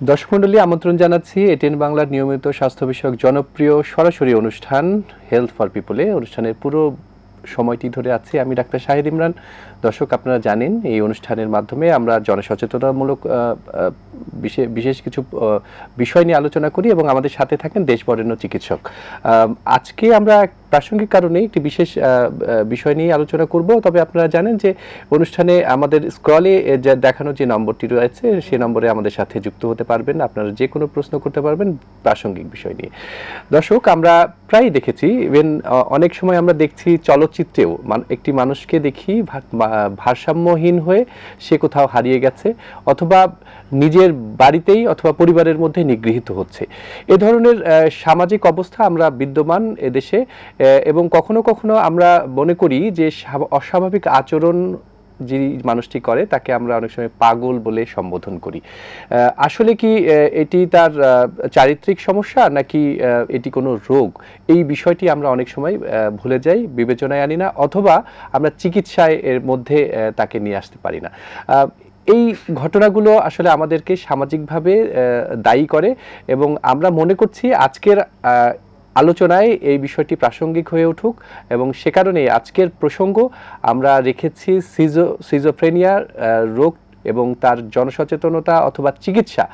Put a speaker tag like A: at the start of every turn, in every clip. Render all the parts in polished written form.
A: দর্শক মণ্ডলী, আমন্ত্রণ জানাচ্ছি এটিএন বাংলার নিয়মিত স্বাস্থ্য বিষয়ক জনপ্রিয় সরাসরি অনুষ্ঠান হেলথ ফর পিপলে। অনুষ্ঠানের পুরো সময়টি ধরে আছি আমি ডাক্তার শাহিদ ইমরান। দর্শক, আপনারা জানেন এই অনুষ্ঠানের মাধ্যমে আমরা জনসচেতনামূলক বিশেষ কিছু বিষয় নিয়ে আলোচনা করি এবং আমাদের সাথে থাকেন দেশবরেণ্য চিকিৎসক। আজকে আমরা প্রাসঙ্গিক কারণে একটি বিশেষ বিষয় নিয়ে আলোচনা করব। তবে আপনারা জানেন যে অনুষ্ঠানে আমাদের স্ক্রলে দেখানো যে নম্বরটি রয়েছে সেই নম্বরে আমাদের সাথে যুক্ত হতে পারবেন, আপনারা যে কোনো প্রশ্ন করতে পারবেন প্রাসঙ্গিক বিষয় নিয়ে। দর্শক, আমরা প্রায় দেখেছি, ইভেন অনেক সময় আমরা দেখছি চলচ্চিত্রেও একটি মানুষকে দেখি ভারসাম্যহীন হয়ে সে কোথাও হারিয়ে গেছে, অথবা নিজের বাড়িতেই অথবা পরিবারের মধ্যে নিগৃহীত হচ্ছে। এ ধরনের সামাজিক অবস্থা আমরা বিদ্যমান এদেশে, এবং কখনো কখনো আমরা মনে করি যে অস্বাভাবিক আচরণ যে মানুষটি করে তাকে আমরা অনেক সময় পাগল বলে সম্বোধন করি। আসলে কি এটি তার চারিত্রিক সমস্যা নাকি এটি কোনো রোগ? এই বিষয়টি আমরা অনেক সময় ভুলে যাই, বিবেচনায় আনি না, অথবা আমরা চিকিৎসায় এর মধ্যে তাকে নিয়ে আসতে পারি না। এই ঘটনাগুলো আসলে আমাদেরকে সামাজিকভাবে দায়ী করে, এবং আমরা মনে করছি আজকের আলোচনায় এই বিষয়টি প্রাসঙ্গিক হয়ে উঠুক, এবং সে কারণে আজকের প্রসঙ্গ আমরা রেখেছি সিজোফ্রেনিয়া রোগ এবং তার জনসচেতনতা অথবা চিকিৎসা,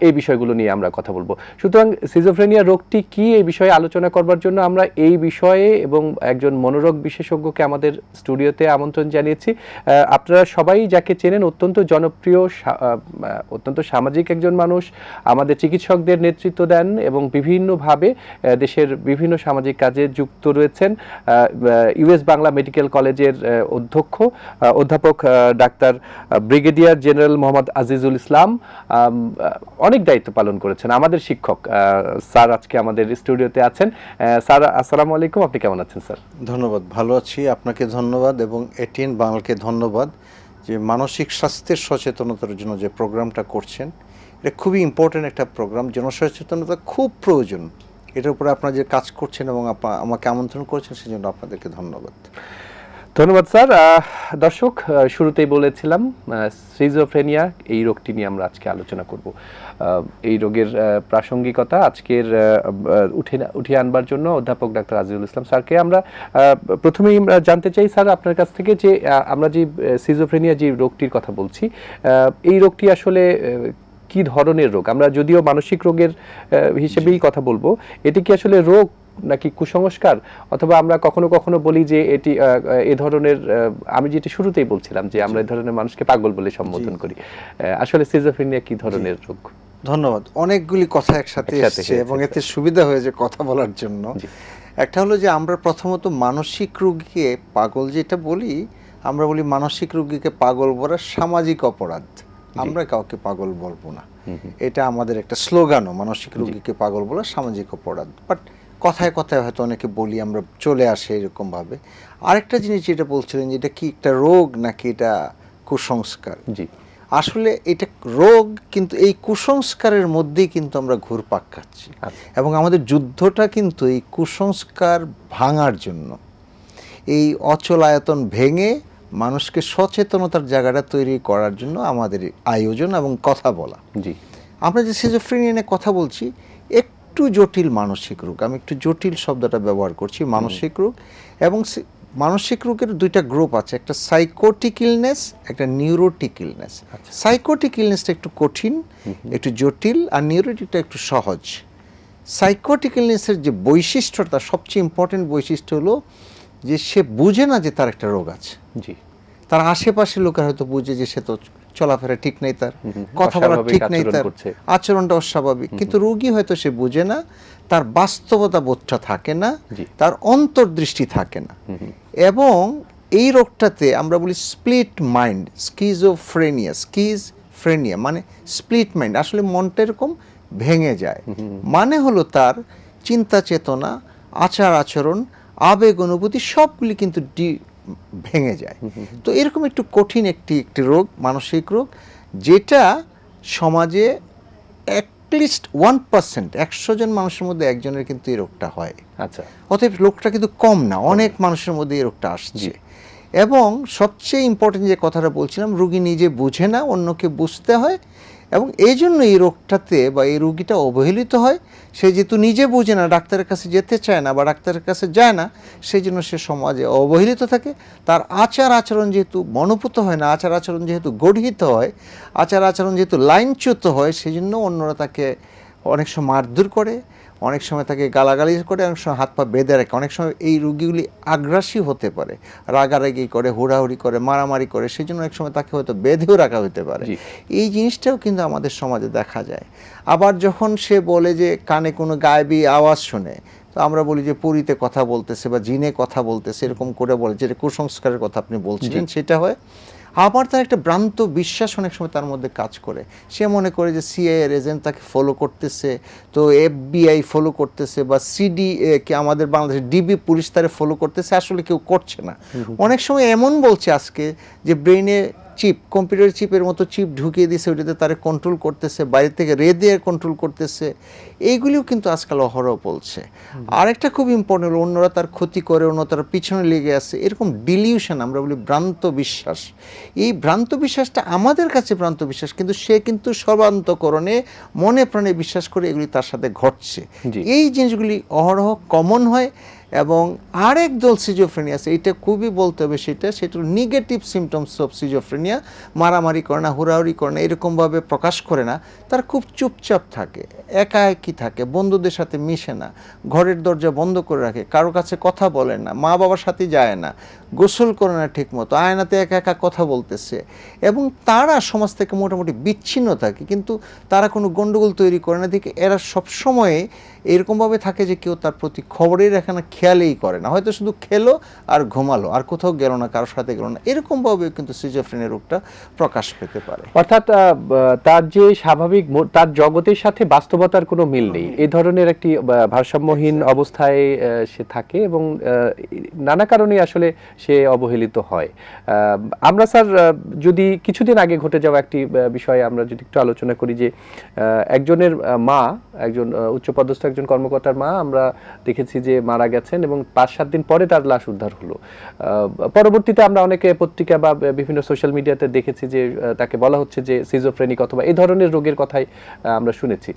A: এই বিষয়গুলো নিয়ে আমরা কথা বলবো। সুতরাং সিজোফ্রেনিয়া রোগটি কি, এই বিষয়ে আলোচনা করবার জন্য আমরা এই বিষয়ে এবং একজন মনোরোগ বিশেষজ্ঞকে আমাদের স্টুডিওতে আমন্ত্রণ জানিয়েছি। আপনারা সবাই যাকে চেনেন, অত্যন্ত জনপ্রিয়, অত্যন্ত সামাজিক একজন মানুষ, আমাদের চিকিৎসকদের নেতৃত্ব দেন এবং বিভিন্নভাবে দেশের বিভিন্ন সামাজিক কাজে যুক্ত রয়েছেন। ইউএস বাংলা মেডিকেল কলেজের অধ্যক্ষ অধ্যাপক doctor brigadier general Mohammad Azizul Islam অনেক দায়িত্ব পালন করেছেন, আমাদের শিক্ষক স্যার আজকে আমাদের স্টুডিওতে আছেন। স্যার, আসসালামু আলাইকুম, আপনি কেমন আছেন স্যার?
B: ধন্যবাদ, ভালো আছি। আপনাকে ধন্যবাদ এবং এটিএন বাংলাকে ধন্যবাদ যে মানসিক স্বাস্থ্যের সচেতনতার জন্য যে প্রোগ্রামটা করছেন। এটা খুবই ইম্পর্ট্যান্ট একটা প্রোগ্রাম, জনসচেতনতা খুব প্রয়োজন। এটার উপরে আপনারা যে কাজ করছেন এবং আমাকে আমন্ত্রণ করছেন, সেজন্য আপনাদেরকে ধন্যবাদ।
A: ধন্যবাদ স্যার। দর্শক, শুরুতেই বলেছিলাম সিজোফ্রেনিয়া এই রোগটি নিয়ে আমরা আজকে আলোচনা করব। এই রোগের প্রাসঙ্গিকতা আজকের উঠিয়ে আনবার জন্য অধ্যাপক ডাক্তার আজিজুল ইসলাম স্যারকে আমরা প্রথমেই জানতে চাই স্যার আপনার কাছ থেকে যে আমরা যে সিজোফ্রেনিয়া যে রোগটির কথা বলছি, এই রোগটি আসলে কি ধরনের রোগ? আমরা যদিও মানসিক রোগের হিসেবেই কথা বলবো, এটি কি আসলে রোগ নাকি কুসংস্কার, অথবা আমরা কখনো কখনো বলি যে এটি এ ধরনের, আমি যেটি শুরুতেই বলছিলাম যে আমরা এই ধরনের মানুষকে পাগল বলে সম্বোধন করি। আসলে সিজোফ্রেনিয়া কি ধরনের রোগ?
B: ধন্যবাদ। অনেকগুলি কথা একসাথে এসেছে এবং এতে সুবিধা হয়েছে কথা বলার জন্য। একটা হলো যে আমরা প্রথমত মানসিক রোগীকে পাগল যেটা বলি, আমরা বলি মানসিক রোগীকে পাগল বলা সামাজিক অপরাধ, আমরা কাউকে পাগল বলবো না। এটা আমাদের একটা স্লোগানও, মানসিক রোগীকে পাগল বলা সামাজিক অপরাধ। বাট কথায় কথায় হয়তো অনেকে বলি, আমরা চলে আসে এরকমভাবে। আরেকটা জিনিস যেটা বলছিলেন যে এটা কি একটা রোগ নাকি এটা কুসংস্কার।
A: জি,
B: আসলে এটা রোগ, কিন্তু এই কুসংস্কারের মধ্যেই কিন্তু আমরা ঘুরপাক খাচ্ছি। এবং আমাদের যুদ্ধটা কিন্তু এই কুসংস্কার ভাঙার জন্য, এই অচলায়তন ভেঙে মানুষকে সচেতনতার জায়গাটা তৈরি করার জন্য আমাদের আয়োজন এবং কথা বলা।
A: জি,
B: আমরা যে সিজোফ্রেনিয়া নিয়ে কথা বলছি, একটু জটিল মানসিক রোগ, আমি একটু জটিল শব্দটা ব্যবহার করছি, মানসিক রোগ। এবং মানসিক রোগের দুইটা গ্রুপ আছে, একটা সাইকোটিক ইলনেস, একটা নিউরোটিক ইলনেস। সাইকোটিক ইলনেসটা একটু কঠিন, একটু জটিল, আর নিউরোটিকটা একটু সহজ। সাইকোটিক ইলনেসের যে বৈশিষ্ট্যটা, সবচেয়ে ইম্পর্টেন্ট বৈশিষ্ট্য হলো যে সে বুঝে না যে তার একটা রোগ আছে।
A: জি,
B: তার আশেপাশের লোকের হয়তো বুঝে যে সে তো চলাফেরা ঠিক নেই, তার কথা বলা ঠিক নেই, তার আচরণটা অস্বাভাবিক, কিন্তু রোগী হয়তো সে বুঝে না, তার বাস্তবতা বোধটা থাকে না, তার অন্তর্দৃষ্টি থাকে না। এবং এই রোগটাতে আমরা বলি স্প্লিট মাইন্ড, স্কিজোফ্রেনিয়া মানে স্প্লিট মাইন্ড। আসলে মনটা এরকম ভেঙে যায়, মানে হলো তার চিন্তা চেতনা, আচার আচরণ, আবেগ অনুভূতি সবগুলি কিন্তু ভেঙে যায়। তো এরকম একটু কঠিন একটি রোগ, মানসিক রোগ, যেটা সমাজে অ্যাটলিস্ট 1%, 100 জন মানুষের মধ্যে একজনের কিন্তু এই রোগটা হয়।
A: আচ্ছা,
B: অতএব লোকটা কিন্তু কম না, অনেক মানুষের মধ্যে এই রোগটা আসছে। এবং সবচেয়ে ইম্পর্টেন্ট যে কথাটা বলছিলাম, রোগী নিজে বুঝে না, অন্যকে বুঝতে হয়। এবং এই জন্য এই রোগটাতে বা এই রোগীটা অবহেলিত হয়। সে যেহেতু নিজে বোঝে না, ডাক্তারের কাছে যেতে চায় না বা ডাক্তারের কাছে যায় না, সেই জন্য সে সমাজে অবহেলিত থাকে। তার আচার আচরণ যেহেতু মনোপুত হয় না, আচার আচরণ যেহেতু গর্হিত হয়, আচার আচরণ যেহেতু লাইনচ্যুত হয়, সেই জন্য অন্যরা তাকে অনেক সময় মারধর করে, অনেক সময় তাকে গালাগালি করে, অনেক সময় হাত পা বেঁধে রাখে। অনেক সময় এই রোগীগুলি আগ্রাসী হতে পারে, রাগারাগি করে, হুড়াহুড়ি করে, মারামারি করে, সেই জন্য অনেক সময় তাকে হয়তো বেঁধেও রাখা হতে পারে। এই জিনিসটাও কিন্তু আমাদের সমাজে দেখা যায়। আবার যখন সে বলে যে কানে কোনো গায়েবী আওয়াজ শুনে, তো আমরা বলি যে পরীতে কথা বলতেছে বা জিনে কথা বলতেছে, এরকম করে বলে, যেটা কুসংস্কারের কথা আপনি বলছিলেন সেটা হয়। আবার তার একটা ভ্রান্ত বিশ্বাস অনেক সময় তার মধ্যে কাজ করে। সে মনে করে যে সিআইএর এজেন্ট তাকে ফলো করতেছে, তো এফবিআই ফলো করতেছে, বা সিডি কে আমাদের বাংলাদেশের ডিবি পুলিশ তারে ফলো করতেছে, আসলে কেউ করছে না। অনেক সময় এমন বলছে আজকে যে ব্রেইনে চিপ, কম্পিউটার চিপের মতো চিপ ঢুকিয়ে দিয়েছে, ওইটাতে তারা কন্ট্রোল করতেছে, বাইরে থেকে দিয়ে কন্ট্রোল করতেছে। এইগুলিও কিন্তু আজকাল অহরহ বলছে। আরেকটা খুব ইম্পর্টেন্ট, অন্যরা তার ক্ষতি করে, অন্য তার পিছনে লেগে আছে, এরকম ডিলিউশন, আমরা বলি ভ্রান্ত বিশ্বাস। এই ভ্রান্ত বিশ্বাসটা আমাদের কাছে ভ্রান্ত বিশ্বাস, কিন্তু সে কিন্তু সর্বান্তকরণে মনে প্রাণে বিশ্বাস করে এগুলি তার সাথে ঘটছে। এই জিনিসগুলি অহরহ কমন হয়। এবং আরেক দল সিজোফ্রেনিয়া আছে, এটা খুবই বলতে হবে, সেটা নেগেটিভ সিমটমস অফ সিজোফ্রেনিয়া। মারামারি করে না, হুড়াহুড়ি করে না, এরকমভাবে প্রকাশ করে না, তার খুব চুপচাপ থাকে, একাকী থাকে, বন্ধুদের সাথে মিশে না, ঘরের দরজা বন্ধ করে রাখে, কারো কাছে কথা বলে না, মা বাবার সাথে যায় না, গোসল করে না ঠিক মতো, আয়নাতে একা একা কথা বলতেছে, এবং তারা সমাজ থেকে মোটামুটি বিচ্ছিন্ন থাকে, কিন্তু তারা কোনো গণ্ডগোল তৈরি করে না। দেখে এরা সবসময়ে এরকমভাবে থাকে যে কেউ তার প্রতি খবরেই রাখে না, খেয়ালেই করে না, হয়তো শুধু খেলো আর ঘুমালো, আর কোথাও গেল না, কারোর সাথে গেল না। এরকমভাবে কিন্তু সিজোফ্রেনিয়া রোগটা প্রকাশ পেতে পারে।
A: অর্থাৎ তার যে স্বাভাবিক তার জগতের সাথে বাস্তবতার কোনো মিল নেই, এই ধরনের একটি ভারসাম্যহীন অবস্থায় সে থাকে, এবং নানা কারণে আসলে সে অবহেলিত হয়। আমরা স্যার যদি কিছুদিন আগে ঘটে যাওয়া একটি বিষয়ে আমরা যদি একটু আলোচনা করি, যে একজনের মা, একজন উচ্চপদস্থ একজন কর্মকর্তার মা, আমরা দেখেছি যে মারা গেছেন, এবং 5-7 দিন পরে তার লাশ উদ্ধার হলো। পরবর্তীতে আমরা অনেকে পত্রিকা বা বিভিন্ন সোশ্যাল মিডিয়াতে দেখেছি যে তাকে বলা হচ্ছে যে সিজোফ্রেনিক অথবা এই ধরনের রোগের কথাই আমরা শুনেছি।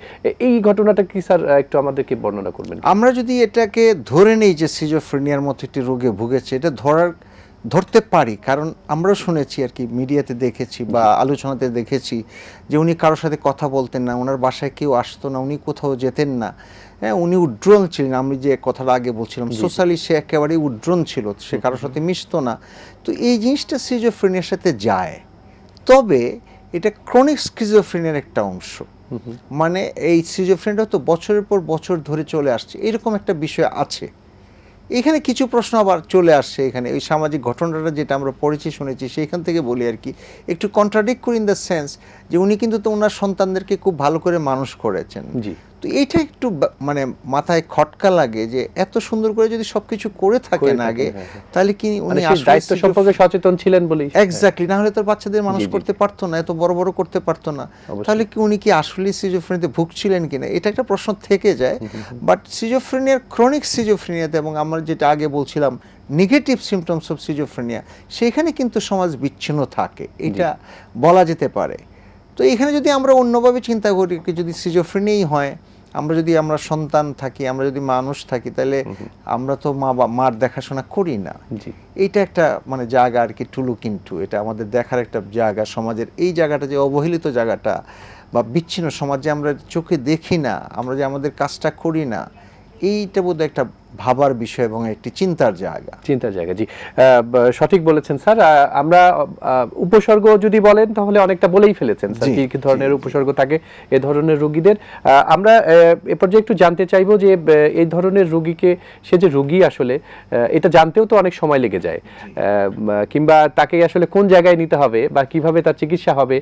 A: এই ঘটনাটা কি স্যার একটু আমাদেরকে বর্ণনা করবেন?
B: আমরা যদি এটাকে ধরে নেই যে সিজোফ্রেনিয়ার মতো একটি রোগে ভুগেছে, এটা ধরতে পারি, কারণ আমরা শুনেছি আর কি, মিডিয়াতে দেখেছি বা আলোচনাতে দেখেছি যে উনি কারোর সাথে কথা বলতেন না, ওনার বাসায় কেউ আসতো না, উনি কোথাও যেতেন না, হ্যাঁ, উনি উড্রন ছিলেন। আমি যে কথাটা আগে বলছিলাম, সোশ্যালি সে একেবারেই উড্রন ছিল, সে কারোর সাথে মিশতো না। তো এই জিনিসটা সিজোফ্রেনিয়ার সাথে যায়, তবে এটা ক্রনিক স্কিজোফ্রেনিয়ার একটা অংশ। মানে এই সিজোফ্রেনিয়া তো বছরের পর বছর ধরে চলে আসছে, এরকম একটা বিষয় আছে। এখানে কিছু প্রশ্ন আবার চলে আসছে, এখানে ওই সামাজিক ঘটনাটা যেটা আমরা পড়েছি শুনেছি সেইখান থেকে বলি আর কি, একটু কন্ট্রাডিক্ট করি ইন দ্য সেন্স যে উনি কিন্তু তো ওনার সন্তানদেরকে খুব ভালো করে মানুষ করেছেন। তো এইটা একটু মানে মাথায় খটকা লাগে যে এত সুন্দর করে যদি সবকিছু করে থাকেন আগে, তাহলে কি উনি
A: দায়িত্ব সম্পর্কে সচেতন ছিলেন বলেই?
B: এক্স্যাক্টলি, না হলে তো বাচ্চাদের মানুষ করতে পারতো না, এত বড় বড় করতে পারতো না। তাহলে কি উনি কি আসলে সিজোফ্রেনিয়াতে ভুগছিলেন কিনা, এটা একটা প্রশ্ন থেকে যায়। বাট সিজোফ্রেনিয়ার, ক্রনিক সিজোফ্রেনিয়াতে, এবং আমরা যেটা আগে বলছিলাম নেগেটিভ সিমটমস অফ সিজোফ্রেনিয়া, সেখানে কিন্তু সমাজ বিচ্ছিন্ন থাকে, এটা বলা যেতে পারে। তো এখানে যদি আমরা অন্যভাবে চিন্তা করি, যদি সিজোফ্রেনিয়াই হয়, আমরা সন্তান থাকি, আমরা যদি মানুষ থাকি, তাহলে আমরা তো মার দেখাশোনা করি না। এইটা একটা মানে জায়গা আর কি, টুলু, কিন্তু এটা আমাদের দেখার একটা জায়গা। সমাজের এই জায়গাটা যে অবহেলিত জায়গাটা বা বিচ্ছিন্ন সমাজ, যে আমরা চোখে দেখি না, আমরা যে আমাদের কাজটা করি না, এইটা বোধহয় একটা ভাবার বিষয় এবং একটি চিন্তার জায়গা।
A: জি, সঠিক বলেছেন স্যার। আমরা উপসর্গ যদি বলেন তাহলে অনেকটা বলেই ফেলেছেন স্যার, কি ধরনের উপসর্গ থাকে এ ধরনের রোগীদের। আমরা এ পর্যায়ে একটু জানতে চাইবো যে এই ধরনের রোগীকে, সে যে রোগী আসলে, এটা জানতেও তো অনেক সময় লেগে যায়, কিংবা তাকে আসলে কোন জায়গায় নিতে হবে বা কিভাবে তার চিকিৎসা হবে,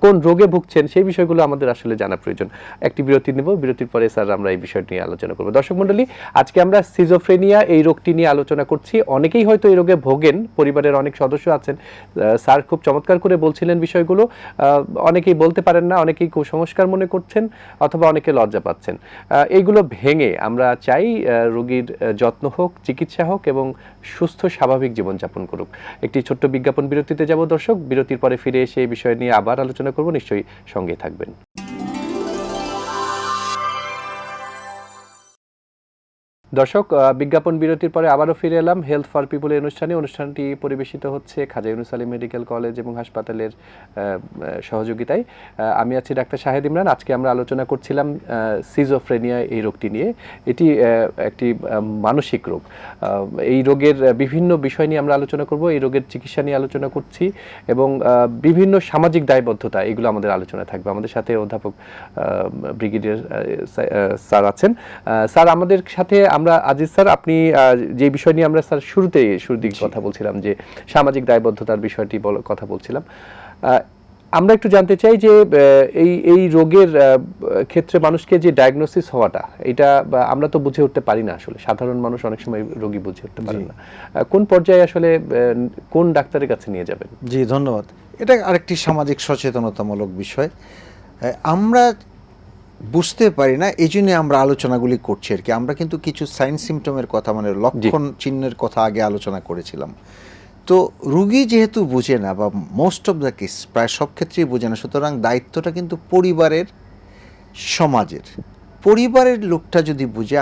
A: কোন রোগে ভুগছেন, সেই বিষয়গুলো আমাদের আসলে জানা প্রয়োজন। একটি বিরতি নেব, বিরতির পরে স্যার আমরা এই বিষয়টি নিয়ে আলোচনা করব। দর্শক মণ্ডলী, আজকে আমরা সিজোফ্রেনিয়া এই রোগটি নিয়ে আলোচনা করছি। অনেকেই হয়তো এই রোগে ভোগেন, পরিবারের অনেক সদস্য আছেন। স্যার খুব চমৎকার করে বলছিলেন বিষয়গুলো। অনেকেই বলতে পারেন না, অনেকেই কুসংস্কার মনে করছেন, অথবা অনেকে লজ্জা পাচ্ছেন। এইগুলো ভেঙে আমরা চাই রোগীর যত্ন হোক, চিকিৎসা হোক এবং সুস্থ স্বাভাবিক জীবনযাপন করুক। একটি ছোট্ট বিজ্ঞাপন বিরতিতে যাব দর্শক। বিরতির পরে ফিরে এসে এই বিষয় নিয়ে আবার আলোচনা করব, নিশ্চয়ই সঙ্গে থাকবেন। দর্শক, বিজ্ঞাপন বিরতির পরে আবারও ফিরে এলাম হেলথ ফর পিপল এই অনুষ্ঠানটি পরিবেশিত হচ্ছে খাজা ইউনুস আলী মেডিকেল কলেজ এবং হাসপাতালের সহযোগিতায়। আমি আছি ডাক্তার শাহেদ ইমরান। আজকে আমরা আলোচনা করছিলাম সিজোফ্রেনিয়া এই রোগটি নিয়ে। এটি একটি মানসিক রোগ। এই রোগের বিভিন্ন বিষয় নিয়ে আমরা আলোচনা করব, এই রোগের চিকিৎসা নিয়ে আলোচনা করছি এবং বিভিন্ন সামাজিক দায়বদ্ধতা, এগুলো আমাদের আলোচনা থাকবে। আমাদের সাথে অধ্যাপক ব্রিগেডিয়ার স্যার আছেন। স্যার আমাদের সাথে আমরা আজিজ স্যার, আপনি যে বিষয় নিয়ে আমরা স্যার শুরুতে কথা বলছিলাম, যে সামাজিক দায়বদ্ধতার বিষয়টি কথা বলছিলাম, আমরা একটু জানতে চাই যে এই রোগের ক্ষেত্রে মানুষকে যে ডায়াগনোসিস হওয়াটা, এটা আমরা তো বুঝে উঠতে পারি না আসলে। সাধারণ মানুষ অনেক সময় রোগী বুঝে উঠতে পারে না। কোন পর্যায়ে আসলে কোন ডাক্তারের কাছে নিয়ে যাবেন?
B: জি ধন্যবাদ। এটা আরেকটি সামাজিক সচেতনতামূলক বিষয়। আমরা বুঝতে পারি না, এই জন্য আমরা আলোচনাগুলি করছি আর কি। আমরা কিন্তু কিছু সাইন সিমটমের কথা, মানে লক্ষণ চিহ্নের কথা আগে আলোচনা করেছিলাম। তো রুগী যেহেতু বুঝে না, বা মোস্ট অফ দ্য কেস প্রায় সব ক্ষেত্রেই বুঝে না, সুতরাং দায়িত্বটা কিন্তু পরিবারের, সমাজের। পরিবারের লোকটা যদি বুঝে,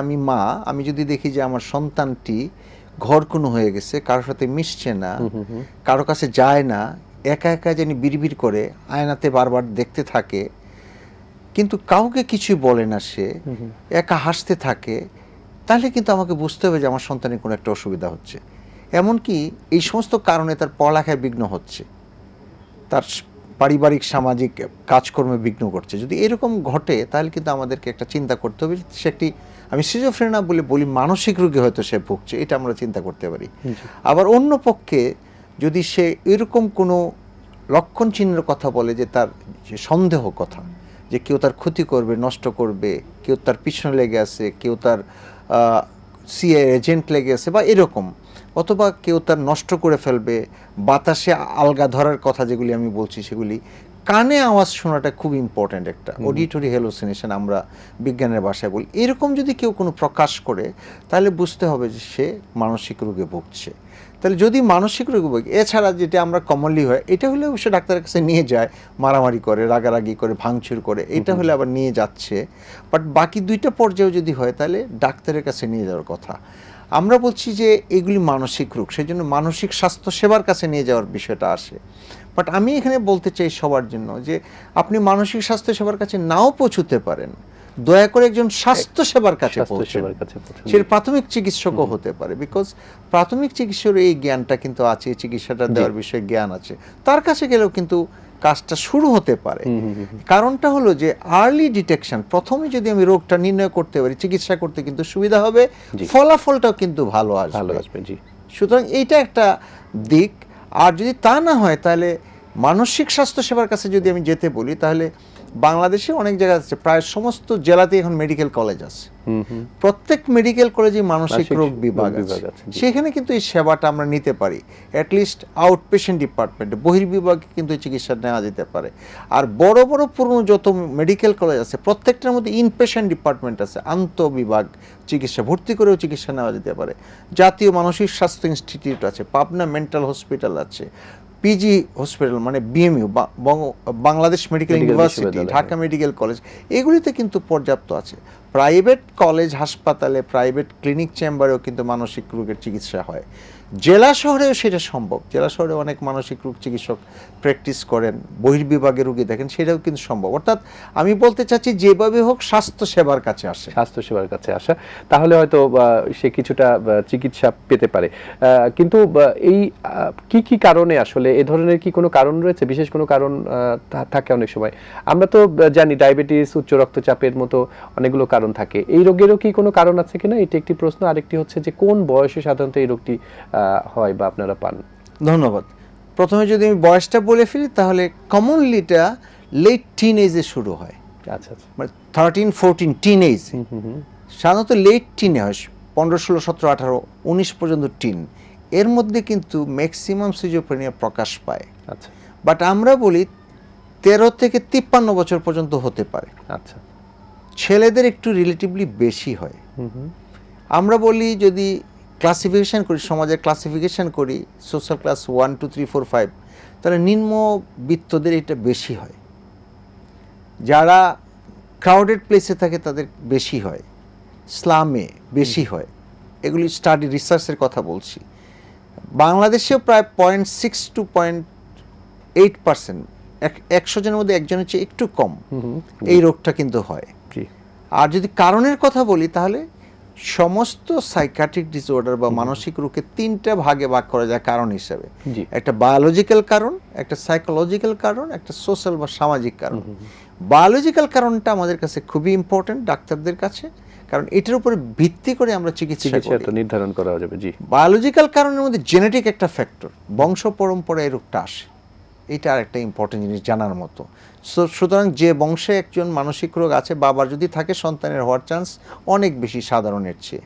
B: আমি যদি দেখি যে আমার সন্তানটি ঘরকুনো হয়ে গেছে, কারোর সাথে মিশছে না, কারো কাছে যায় না, একা একা যেন বিড়বিড় করে, আয়নাতে বারবার দেখতে থাকে, কিন্তু কাউকে কিছুই বলে না, সে একা হাসতে থাকে, তাহলে কিন্তু আমাকে বুঝতে হবে যে আমার সন্তানের কোনো একটা অসুবিধা হচ্ছে। এমনকি এই সমস্ত কারণে তার পড়ালেখায় বিঘ্ন হচ্ছে, তার পারিবারিক সামাজিক কাজকর্মে বিঘ্ন ঘটছে। যদি এরকম ঘটে তাহলে কিন্তু আমাদেরকে একটা চিন্তা করতে হবে, সে একটি, আমি সিজোফ্রেনিয়া বলি মানসিক রোগে হয়তো সে ভুগছে, এটা আমরা চিন্তা করতে পারি। আবার অন্য পক্ষে যদি সে এরকম কোনো লক্ষণ চিহ্নের কথা বলে, যে তার যে সন্দেহ কথা, যে কেউ তার ক্ষতি করবে, নষ্ট করবে, কেউ তার পিছনে লেগে আছে, কেউ তার সিআই এজেন্ট লেগে আছে বা এরকম, অথবা কেউ তার নষ্ট করে ফেলবে, বাতাসে আলগা ধরার কথা যেগুলি আমি বলছি, সেগুলি কানে আওয়াজ শোনাটা খুব ইম্পর্ট্যান্ট, একটা অডিটরি হ্যালুসিনেশন আমরা বিজ্ঞানের ভাষায় বলি। এরকম যদি কেউ কোনো প্রকাশ করে, তাহলে বুঝতে হবে যে সে মানসিক রোগে ভুগছে। তাহলে যদি মানসিক রোগে ভোগে, এছাড়া যেটা আমরা কমনলি হয়, এটা হলে অবশ্যই ডাক্তারের কাছে নিয়ে যায়, মারামারি করে, রাগারাগি করে, ভাঙচুর করে, এটা হলে আবার নিয়ে যাচ্ছে। বাট বাকি দুইটা পর্যায়ে যদি হয়, তাহলে ডাক্তারের কাছে নিয়ে যাওয়ার কথা। আমরা বলছি যে এগুলি মানসিক রোগ, সেই জন্য মানসিক স্বাস্থ্য সেবার কাছে নিয়ে যাওয়ার বিষয়টা আসে। বাট আমি এখানে বলতে চাই সবার জন্য, যে আপনি মানসিক স্বাস্থ্য সেবার কাছে নাও পৌঁছতে পারেন, দয়া করে একজন স্বাস্থ্য সেবার কাছে পৌঁছান। সে প্রাথমিক চিকিৎসকও হতে পারে, বিকজ প্রাথমিক চিকিৎসার এই জ্ঞানটা কিন্তু আছে, চিকিৎসাটা দেওয়ার বিষয়ে জ্ঞান আছে, তার কাছে গেলেও কিন্তু কাজটা শুরু হতে পারে। কারণটা হলো যে আর্লি ডিটেকশন, প্রথমে যদি আমি রোগটা নির্ণয় করতে পারি, চিকিৎসা করতে কিন্তু সুবিধা হবে, ফলাফলটাও কিন্তু ভালো আসবে। সুতরাং এইটা একটা দিক। আর যদি তা না হয়, তাহলে মানসিক স্বাস্থ্য সেবার কাছে যদি আমি যেতে বলি, তাহলে বাংলাদেশে অনেক জায়গা আছে, প্রায় সমস্ত জেলাতে এখন মেডিকেল কলেজ আছে, প্রত্যেক মেডিকেল কলেজে মানসিক রোগ বিভাগ আছে, সেখানে কিন্তু এই সেবাটা আমরা নিতে পারি। অ্যাটলিস্ট আউট পেশেন্ট ডিপার্টমেন্টে, বহির্বিভাগে কিন্তু এই চিকিৎসা নেওয়া যেতে পারে। আর বড় বড় পুরনো যত মেডিকেল কলেজ আছে, প্রত্যেকটার মধ্যে ইনপেশেন্ট ডিপার্টমেন্ট আছে, আন্তঃবিভাগ চিকিৎসা, ভর্তি করেও চিকিৎসা নেওয়া যেতে পারে। জাতীয় মানসিক স্বাস্থ্য ইনস্টিটিউট আছে, পাবনা মেন্টাল হসপিটাল আছে, পিজি হসপিটাল মানে BMU, Bangladesh medical university, Dhaka medical college, এগুলিতে কিন্তু পর্যাপ্ত আছে। প্রাইভেট কলেজ, হাসপাতালে, প্রাইভেট ক্লিনিক চেম্বারেও কিন্তু মানসিক রোগের চিকিৎসা হয়। জেলা শহরেও সেটা সম্ভব, জেলা শহরে অনেক মানসিক রোগ চিকিৎসক প্র্যাকটিস করেন, বহির্বিভাগে রোগী দেখেন, সেটাও কিন্তু সম্ভব। অর্থাৎ আমি বলতে চাচ্ছি, যেভাবে হোক স্বাস্থ্য সেবার কাছে আসে,
A: স্বাস্থ্য সেবার কাছে আসা, তাহলে হয়তো সে কিছুটা চিকিৎসা পেতে পারে। কিন্তু এই কি কারণে আসলে এ ধরনের কি কোনো কারণ রয়েছে, বিশেষ কোনো কারণ থাকে? অনেক সময় আমরা তো জানি ডায়াবেটিস, উচ্চ রক্তচাপের মতো অনেকগুলো কারণ থাকে, এই রোগেরও কি কোনো কারণ আছে কিনা, এটি একটি প্রশ্ন। আরেকটি হচ্ছে যে কোন বয়সে সাধারণত এই রোগটি হয় বা আপনারা পান?
B: ধন্যবাদ। প্রথমে যদি আমি বয়সটা বলে ফেলি, তাহলে কমনলি এটা লেট টিন এজে শুরু হয়।
A: আচ্ছা আচ্ছা,
B: মানে 13-14 টিন এজ, সাধারণত লেট টিনে হয়, 15, 16, 17, 18, 19 পর্যন্ত টিন, এর মধ্যে কিন্তু ম্যাক্সিমাম সিজোফ্রেনিয়া প্রকাশ পায়।
A: আচ্ছা,
B: বাট আমরা বলি 13 থেকে 53 বছর পর্যন্ত হতে পারে।
A: আচ্ছা,
B: ছেলেদের একটু রিলেটিভলি বেশি হয়। আমরা বলি যদি ক্লাসিফিকেশন করি, সমাজের ক্লাসিফিকেশন করি, সোশ্যাল ক্লাস 1, 2, 3, 4, 5, তাহলে নিম্নবিত্তদের এটা বেশি হয়। যারা ক্রাউডেড প্লেসে থাকে তাদের বেশি হয়, স্লামে বেশি হয়। এগুলি স্টাডি রিসার্চের কথা বলছি। বাংলাদেশেও প্রায় 0.6 to 0.8%, 100 জনের মধ্যে একজনের চেয়ে একটু কম এই রোগটা কিন্তু হয়। আর যদি কারণের কথা বলি তাহলে সমস্ত সাইকিয়াট্রিক ডিসঅর্ডার বা মানসিক রোগকে 3টা ভাগে ভাগ করা যায় কারণ হিসেবে। একটা বায়োলজিক্যাল কারণ, একটা সাইকোলজিক্যাল কারণ, একটা সোশ্যাল বা সামাজিক কারণ। বায়োলজিক্যাল কারণটা আমাদের কাছে খুবই ইম্পর্টেন্ট ডাক্তারদের কাছে, কারণ এটার উপরে ভিত্তি করে আমরা চিকিৎসা
A: নির্ধারণ করা যাবে। জি,
B: বায়োলজিক্যাল কারণের মধ্যে জেনেটিক একটা ফ্যাক্টর, বংশ পরম্পরা এই রোগটা আসে, এটা আর একটা ইম্পর্টেন্ট জিনিস জানার মতো। সুতরাং যে বংশে একজন মানসিক রোগ আছে, বাবার যদি থাকে সন্তানের হওয়ার চান্স অনেক বেশি সাধারণের চেয়ে।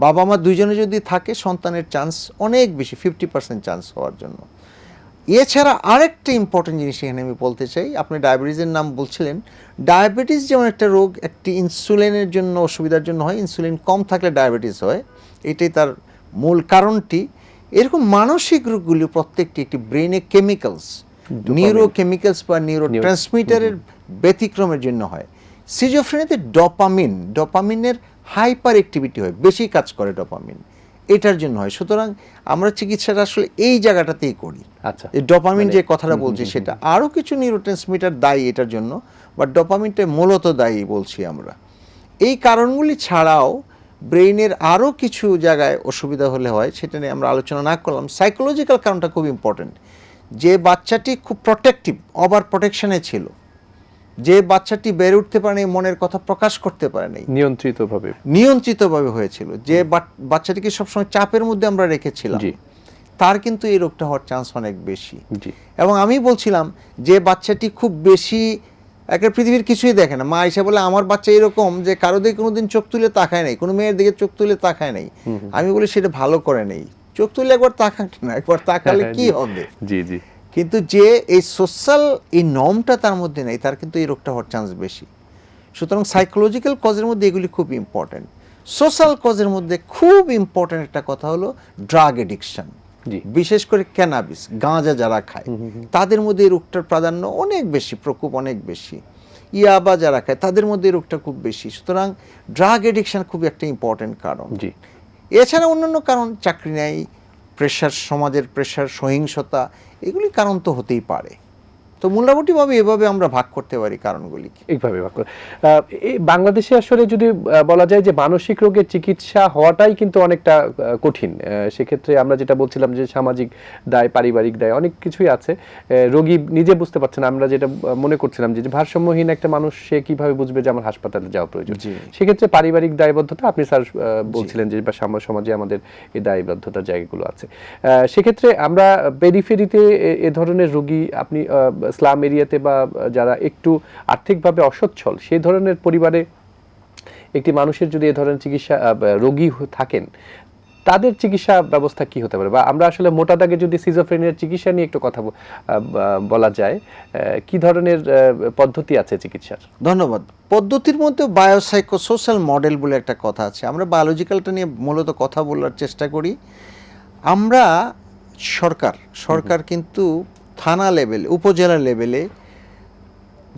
B: বাবা মা দুইজনে যদি থাকে সন্তানের চান্স অনেক বেশি, 50% চান্স হওয়ার জন্য। এছাড়া আরেকটা ইম্পর্টেন্ট জিনিস এখানে আমি বলতে চাই, আপনি ডায়াবেটিসের নাম বলছিলেন। ডায়াবেটিস যেমন একটা রোগ, একটি ইনসুলিনের জন্য অসুবিধার জন্য হয়, ইনসুলিন কম থাকলে ডায়াবেটিস হয়, এটাই তার মূল কারণটি। এরকম মানসিক রোগগুলি প্রত্যেকটি একটি ব্রেনে কেমিক্যালস, নিউরোকেমিক্যালস বা নিউরো ট্রান্সমিটারের ব্যতিক্রমের জন্য হয়। সিজোফ্রেনিয়াতে ডোপামিনের হাইপার অ্যাক্টিভিটি হয়, বেশি কাজ করে ডোপামিন, এটার জন্য হয়। সুতরাং আমরা চিকিৎসাটা আসলে এই জায়গাটাতেই করি।
A: আচ্ছা,
B: এই ডোপামিন যে কথাটা বলছি সেটা, আরও কিছু নিউরো ট্রান্সমিটার দায়ী এটার জন্য, বাট ডোপামিনটা মূলত দায়ী বলছি আমরা। এই কারণগুলি ছাড়াও ব্রেইনের আরও কিছু জায়গায় অসুবিধা হলে হয়, সেটা নিয়ে আমরা আলোচনা না করলাম। সাইকোলজিক্যাল কারণটা খুব ইম্পর্টেন্ট। যে বাচ্চাটি খুব প্রোটেক্টিভ, ওভার প্রোটেকশনে ছিল, যে বাচ্চাটি বেড়ে উঠতে পারে নাই, মনের কথা প্রকাশ করতে পারে নাই, নিয়ন্ত্রিতভাবে হয়েছিল, যে বাচ্চাটিকে সবসময় চাপের মধ্যে আমরা রেখেছিলাম, তার কিন্তু এই রোগটা হওয়ার চান্স অনেক বেশি। এবং আমি বলছিলাম যে বাচ্চাটি খুব বেশি একটা পৃথিবীর কিছুই দেখে না, মা এসে বলে আমার বাচ্চা এরকম যে কারো দিকে কোনোদিন চোখ তুলে তাকায় নাই, কোনো মেয়ের দিকে চোখ তুলে তাকায় নাই। আমি বলি সেটা ভালো করে নেই, চোখ তুলে একবার তাকান না, একবার তাকালে কি হবে। কিন্তু যে এই সোশ্যাল এই নর্মটা তার মধ্যে নেই, তার কিন্তু এই রোগটা হওয়ার চান্স বেশি। সুতরাং সাইকোলজিক্যাল কজের মধ্যে এগুলি খুব ইম্পর্টেন্ট। সোশ্যাল কজের মধ্যে খুব ইম্পর্টেন্ট একটা কথা হলো ড্রাগ এডিকশন, বিশেষ করে ক্যানাবিস, গাঁজা যারা খায় তাদের মধ্যে এই রোগটার প্রাধান্য অনেক বেশি, প্রকোপ অনেক বেশি। ইয়াবা যারা খায় তাদের মধ্যে এই রোগটা খুব বেশি। সুতরাং ড্রাগ এডিকশন খুব একটা ইম্পর্টেন্ট কারণ। এছাড়া অন্যান্য কারণ, চাকরি নেই, প্রেশার, সমাজের প্রেশার, সহিংসতা, এগুলি কারণ তো হতেই পারে। তো মোটামুটিভাবে এভাবে আমরা ভাগ করতে পারি কারণগুলি,
A: এইভাবে ভাগ করে। বাংলাদেশে আসলে যদি বলা যায় যে মানসিক রোগের চিকিৎসা হওয়াটাই কিন্তু অনেকটা কঠিন। সেক্ষেত্রে আমরা যেটা বলছিলাম যে সামাজিক দায়, পারিবারিক দায়, অনেক কিছুই আছে। রোগী নিজে বুঝতে পারছে না। আমরা যেটা মনে করছিলাম যে ভারসাম্যহীন একটা মানুষ, সে কিভাবে বুঝবে যে আমার হাসপাতালে যাওয়া প্রয়োজন। সেক্ষেত্রে পারিবারিক দায়বদ্ধতা, আপনি স্যার বলছিলেন যে সমাজে আমাদের এই দায়বদ্ধতার জায়গাগুলো আছে। সেক্ষেত্রে আমরা পেরিফেরিতে এ ধরনের রোগী, আপনি স্লাম এরিয়াতে বা যারা একটু আর্থিকভাবে অসচ্ছল, সেই ধরনের পরিবারে একটি মানুষের যদি এ ধরনের চিকিৎসা রোগী থাকেন, তাদের চিকিৎসা ব্যবস্থা কি হতে পারে? বা আমরা আসলে মোটা দাগে যদি সিজোফ্রেনিয়ার চিকিৎসা নিয়ে একটু কথা বলা যায়, কি ধরনের পদ্ধতি আছে চিকিৎসার?
B: ধন্যবাদ। পদ্ধতির মধ্যে বায়োসাইকো সোশ্যাল মডেল বলে একটা কথা আছে। আমরা বায়োলজিক্যালটা নিয়ে মূলত কথা বলার চেষ্টা করি। আমরা সরকার কিন্তু থানা লেভেলে, উপজেলা লেভেলে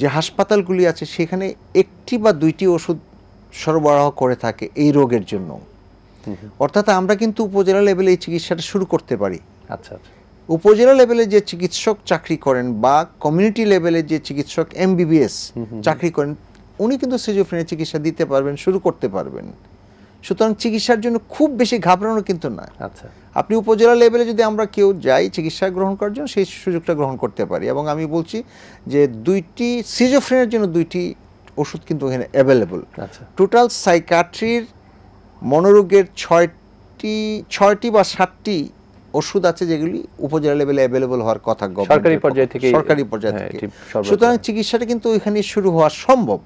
B: যে হাসপাতালগুলি আছে সেখানে একটি বা দুইটি ওষুধ সরবরাহ করে থাকে এই রোগের জন্য। অর্থাৎ আমরা কিন্তু উপজেলা লেভেলে এই চিকিৎসাটা শুরু করতে পারি।
A: আচ্ছা,
B: উপজেলা লেভেলে যে চিকিৎসক চাকরি করেন বা কমিউনিটি লেভেলে যে চিকিৎসক MBBS চাকরি করেন, উনি কিন্তু সিজোফ্রেনিয়া চিকিৎসা দিতে পারবেন, শুরু করতে পারবেন। সুতরাং চিকিৎসার জন্য খুব বেশি ঘাবড়ানো কিন্তু না।
A: আচ্ছা,
B: আপনি উপজেলা লেভেলে যদি আমরা কেউ যাই চিকিৎসা গ্রহণ করার জন্য, সেই সুযোগটা গ্রহণ করতে পারি। এবং আমি বলছি যে দুইটি সিজোফ্রেনিয়ার জন্য দুইটি ওষুধ কিন্তু এখানে অ্যাভেলেবল। টোটাল সাইকিয়াট্রির মনোরোগের 6টি বা 7টি ওষুধ আছে যেগুলি উপজেলা লেভেলে অ্যাভেলেবল হওয়ার কথা
A: সরকারি পর্যায় থেকে,
B: সুতরাং চিকিৎসাটা কিন্তু ওইখানে শুরু হওয়া সম্ভব।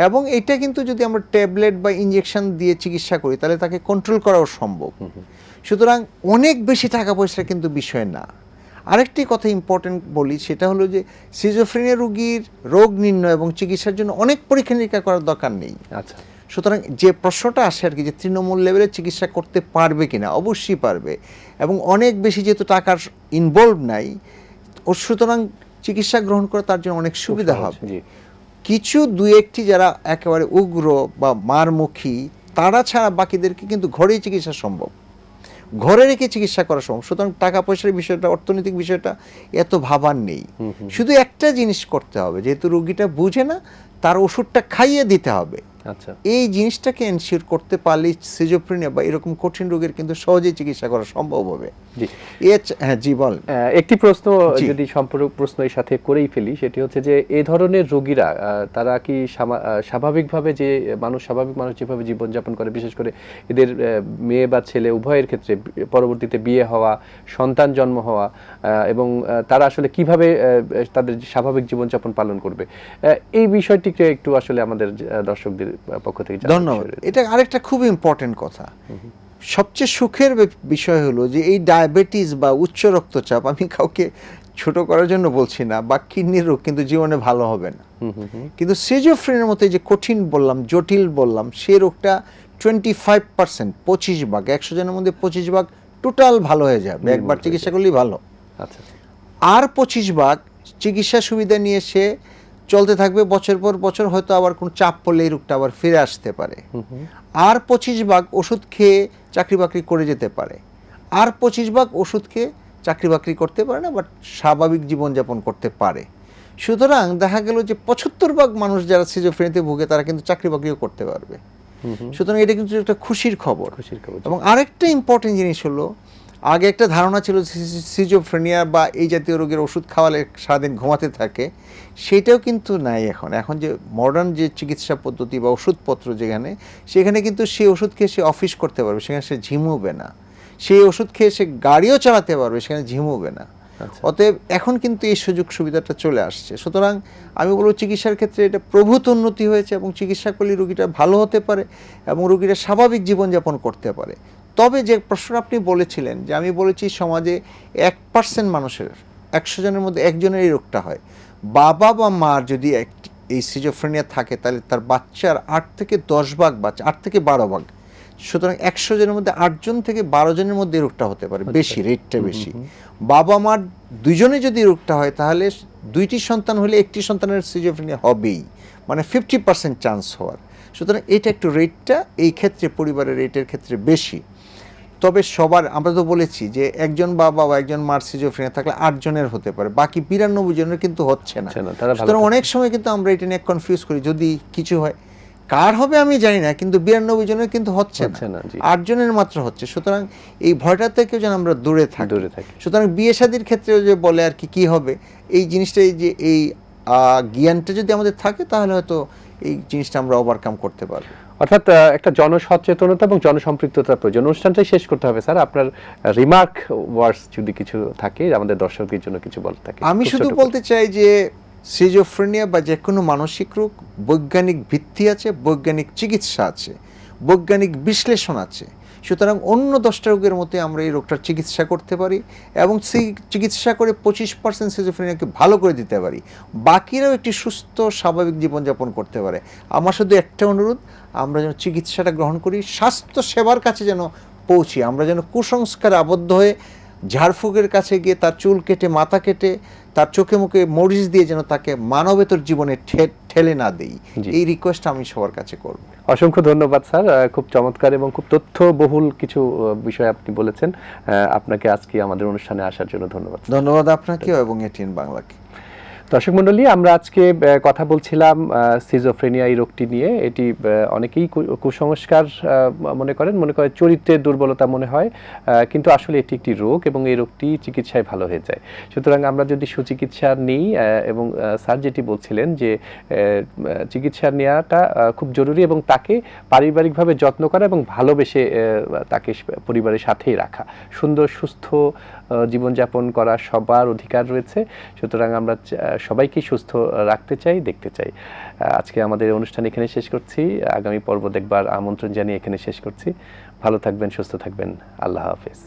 B: এবং এটা কিন্তু যদি আমরা ট্যাবলেট বা ইনজেকশন দিয়ে চিকিৎসা করি তাহলে তাকে কন্ট্রোল করাও সম্ভব। সুতরাং অনেক বেশি টাকা পয়সা কিন্তু বিষয় না। আরেকটি কথা ইম্পর্টেন্ট বলি, সেটা হলো যে সিজোফ্রেনিয়া রোগীর রোগ নির্ণয় এবং চিকিৎসার জন্য অনেক পরীক্ষা নিরীক্ষা করার দরকার নেই।
A: আচ্ছা,
B: সুতরাং যে প্রশ্নটা আসে আর কি, যে তৃণমূল লেভেলে চিকিৎসা করতে পারবে কিনা, অবশ্যই পারবে, এবং অনেক বেশি যেহেতু টাকার ইনভলভ নাই, ও সুতরাং চিকিৎসা গ্রহণ করা তার জন্য অনেক সুবিধা হবে। কিছু দুই একটি যারা একেবারে উগ্র বা মারমুখী, তারা ছাড়া বাকিদেরকে কিন্তু ঘরেই চিকিৎসা সম্ভব, ঘরে রেখে চিকিৎসা করা সম্ভব। সুতরাং টাকা পয়সার বিষয়টা, অর্থনৈতিক বিষয়টা এত ভাবার নেই। শুধু একটা জিনিস করতে হবে, যেহেতু রোগীটা বুঝে না, তার ওষুধটা খাইয়ে দিতে হবে।
A: আচ্ছা,
B: এই জিনিসটাকে এনশিওর করতে পারলে সিজোফ্রেনিয়া বা এরকম কঠিন রোগের কিন্তু সহজেই চিকিৎসা করা সম্ভব হবে। হ্যাঁ জি বল।
A: একটি প্রশ্ন যদি সম্পর্ক প্রশ্ন এর সাথে করেই ফেলি, সেটি হচ্ছে যে এই ধরনের রোগীরা তারা কি স্বাভাবিকভাবে যে স্বাভাবিক মানুষ যেভাবে জীবনযাপন করে, বিশেষ করে এদের মেয়ে বা ছেলে উভয়ের ক্ষেত্রে পরবর্তীতে বিয়ে হওয়া, সন্তান জন্ম হওয়া, এবং তারা আসলে কিভাবে তাদের স্বাভাবিক জীবনযাপন পালন করবে, এই বিষয়টিকে একটু আসলে আমাদের দর্শকদের পক্ষ থেকে
B: ধন্যবাদ। এটা আরেকটা খুব ইম্পর্টেন্ট কথা। সবচেয়ে সুখের বিষয় হলো যে এই ডায়াবেটিস বা উচ্চ রক্তচাপ, আমি কাউকে ছোট করার জন্য বলছি না, বা কিডনির রোগ কিন্তু জীবনে ভালো হবে না, কিন্তু সিজোফ্রেনিয়ার মতো যে কঠিন বললাম, জটিল বললাম, সে রোগটা 25%, 25 ভাগ, 100 জনের মধ্যে 25 ভাগ টোটাল ভালো হয়ে যাবে, একবার চিকিৎসা করলেই ভালো।
A: আচ্ছা,
B: আর 25 ভাগ চিকিৎসা সুবিধা নিয়ে সে চলতে থাকবে, বছর পর বছর, হয়তো আবার কোনো চাপ পড়লে এই রোগটা আবার ফিরে আসতে পারে। আর 25 ভাগ ওষুধ খেয়ে চাকরি বাকরি করে যেতে পারে, আর 25 ভাগ ওষুধ খেয়ে চাকরি বাকরি করতে পারে না, বাট স্বাভাবিক জীবনযাপন করতে পারে। সুতরাং দেখা গেল যে 75 ভাগ মানুষ যারা সিজোফ্রেনিয়াতে ভুগে তারা কিন্তু চাকরি বাকরিও করতে পারবে। সুতরাং এটা কিন্তু একটা খুশির খবর। এবং আরেকটা ইম্পর্টেন্ট জিনিস হলো, আগে একটা ধারণা ছিল সিজোফ্রেনিয়া বা এই জাতীয় রোগের ওষুধ খাওয়ালে সারাদিন ঘুমাতে থাকে, সেটাও কিন্তু নাই এখন। এখন যে মডার্ন যে চিকিৎসা পদ্ধতি বা ওষুধপত্র যেখানে, সেখানে কিন্তু সেই ওষুধ খেয়ে সে অফিস করতে পারবে, সেখানে সে ঝিমুবে না। সেই ওষুধ খেয়ে সে গাড়িও চালাতে পারবে, সেখানে ঝিমুবে না। অতএব এখন কিন্তু এই সুযোগ সুবিধাটা চলে আসছে। সুতরাং আমি বলবো চিকিৎসার ক্ষেত্রে এটা প্রভূত উন্নতি হয়েছে, এবং চিকিৎসা করলে রোগীটা ভালো হতে পারে এবং রোগীরা স্বাভাবিক জীবনযাপন করতে পারে। তবে যে প্রশ্ন আপনি বলেছিলেন, যে আমি বলেছি সমাজে 1% মানুষের, 100 জনের মধ্যে একজনের এই রোগটা হয়। বাবা বা মার যদি এই সিজোফ্রেনিয়া থাকে, তাহলে তার বাচ্চার 8 থেকে 10 ভাগ বাচ্চা, 8 থেকে 12 ভাগ। সুতরাং 100 জনের মধ্যে 8 জন থেকে 12 জনের মধ্যে এই রোগটা হতে পারে, বেশি, রেটটা বেশি। বাবা মার দুজনে যদি রোগটা হয়, তাহলে 2টি সন্তান হলে 1টি সন্তানের সিজোফ্রেনিয়া হবেই, মানে 50% চান্স হওয়ার। সুতরাং এটা একটু রেটটা এই ক্ষেত্রে পরিবারের রেটের ক্ষেত্রে বেশি। তবে সবার, আমরা তো বলেছি যে একজন বাবা বা একজন মার সিজোফ্রেনিয়া থাকলে 8 জনের হতে পারে, বাকি 92 জনের কিন্তু হচ্ছে না। সুতরাং অনেক সময় কিন্তু আমরা এটা নিয়ে কনফিউজ করি, যদি কিছু হয় কার হবে আমি জানি না, কিন্তু 92 জনের কিন্তু হচ্ছে না, 8 জনের মাত্র হচ্ছে। সুতরাং এই ভয়টা থেকে যেন আমরা দূরে থাকি। সুতরাং বিয়ে শাদীর ক্ষেত্রেও যে বলে আর কি হবে, এই জিনিসটা, এই যে এই জ্ঞানটা যদি আমাদের থাকে, তাহলে হয়তো এই জিনিসটা আমরা ওভারকাম করতে পারবো।
A: অর্থাৎ একটা জনসচেতনতা এবং জনসম্পৃক্ততার প্রয়োজন। অনুষ্ঠানটাই শেষ করতে হবে স্যার, আপনার রিমার্ক ওয়ার্ডস যদি কিছু থাকে আমাদের দর্শকদের জন্য কিছু বলতে থাকে।
B: আমি শুধু বলতে চাই যে সিজোফ্রেনিয়া বা যে কোনো মানসিক রোগ বৈজ্ঞানিক ভিত্তি আছে, বৈজ্ঞানিক চিকিৎসা আছে, বৈজ্ঞানিক বিশ্লেষণ আছে। সুতরাং অন্য 10টা রোগের মধ্যে আমরা এই রোগটার চিকিৎসা করতে পারি, এবং সেই চিকিৎসা করে 25% সিজোফ্রেনিয়াকে ভালো করে দিতে পারি, বাকিরাও একটি সুস্থ স্বাভাবিক জীবনযাপন করতে পারে। আমার শুধু একটা অনুরোধ, আমরা যেন চিকিৎসাটা গ্রহণ করি, স্বাস্থ্য সেবার কাছে যেন পৌঁছি, আমরা যেন কুসংস্কারে আবদ্ধ হয়ে ঝাড়ফুঁকের কাছে গিয়ে তার চুল কেটে, মাথা কেটে, তার চোখে মুখে মরিচ দিয়ে যেন তাকে মানবেতর জীবনে ঠেলে না দেই, এই রিকোয়েস্ট আমি সবার কাছে করব।
A: অসংখ্য ধন্যবাদ স্যার, খুব চমৎকার এবং খুব তথ্যবহুল কিছু বিষয় আপনি বলেছেন। আপনাকে আজকে আমাদের অনুষ্ঠানে আসার জন্য ধন্যবাদ।
B: ধন্যবাদ আপনাকেও এবং এটিএন বাংলাকে।
A: দর্শক মণ্ডলী, আমরা আজকে কথা বলছিলাম সিজোফ্রেনিয়া এই রোগটি নিয়ে। এটি অনেকেই কুসংস্কার মনে করেন চরিত্রের দুর্বলতা মনে হয়, কিন্তু আসলে এটি একটি রোগ এবং এই রোগটি চিকিৎসায় ভালো হয়ে যায়। সুতরাং আমরা যদি সুচিকিৎসা নিই, এবং স্যার যেটি বলছিলেন যে চিকিৎসা নেওয়াটা খুব জরুরি এবং তাকে পারিবারিকভাবে যত্ন করা এবং ভালোবেসে তাকে পরিবারের সাথেই রাখা, সুন্দর সুস্থ জীবনযাপন করা সবার অধিকার রয়েছে। সুতরাং আমরা সবাইকে সুস্থ রাখতে চাই, দেখতে চাই। আজকে আমাদের অনুষ্ঠান এখানে শেষ করছি। আগামী পর্ব দেখবার আমন্ত্রণ জানিয়ে এখানে শেষ করছি। ভালো থাকবেন, সুস্থ থাকবেন। আল্লাহ হাফেজ।